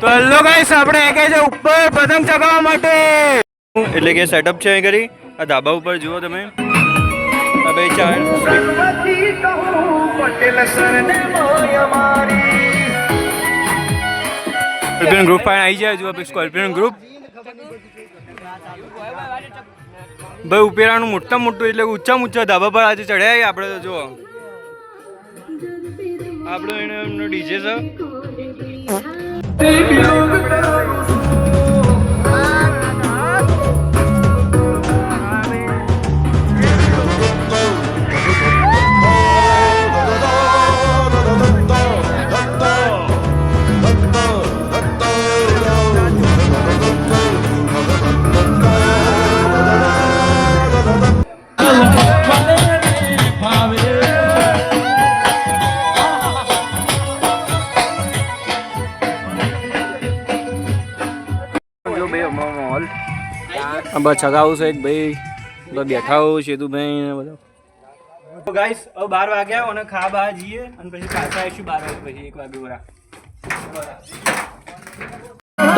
તો hello guys, આપણે કે છે ઉપર પતંગ ચગાવવા માટે, એટલે કે સેટઅપ છે અહીં કરી. આ ધાબા ઉપર જુઓ તમે, આ બે ચાર સ્કોર્પિયન ગ્રુપ પણ આવી જાય. જુઓ સ્કોર્પિયન ગ્રુપ ભાઈ ઉપેરાનું મોટા મોટું, એટલે ઊંચા ધાબા પર આજે ચડ્યા. આપણે તો જુઓ આપણો એનો ડીજે છે. બસ ચગાવું છે એક ભાઈ, બેઠા હો સેતુભાઈ ને બધા. તો ગાઈસ હવે 12 વાગ્યા અને ખા બા જઈએ અને પછી પાછા આવીશું 12 વાગે પછી 1 વાગે વરા.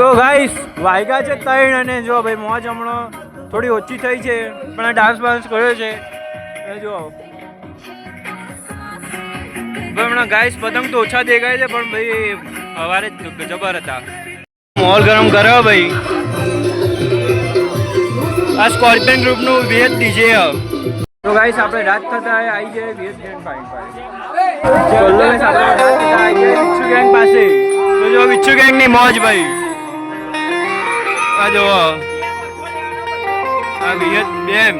તો ગાઈસ વાગ્યા છે 3 અને જો ભાઈ મોજ હમણાં થોડી ઓછી થઈ છે, પણ ડાન્સ બાન્સ કર્યો છે એ જો. હમણાં ગાઈસ પતંગ તો ઓછા દેખાય છે, પણ ભાઈ સવારે જબર હતા. માહોલ ગરમ કર્યો ભાઈ. આ સ્કોર્પિયન ગ્રુપનું VH ડીજે. તો ગાઈસ આપણે રાત થતા આવી જાય VH ગેંગ વિચ્છુ ગેંગ પાસે. તો જો વિચ્છુ ગેંગ ની મોજ ભાઈ. આ જો આ VH બેમ.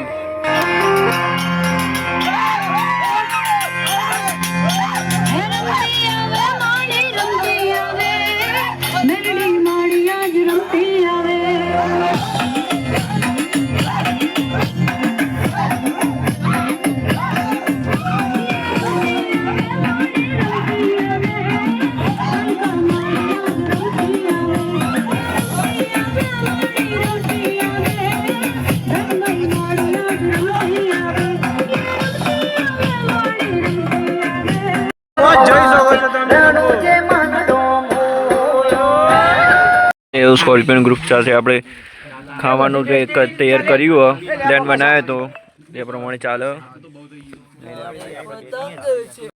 એવું સ્કોર્પિયન ગ્રુપ સાથે આપણે ખાવાનું તૈયાર કર્યું, પ્લાન બનાવ્યો તો એ પ્રમાણે ચાલે.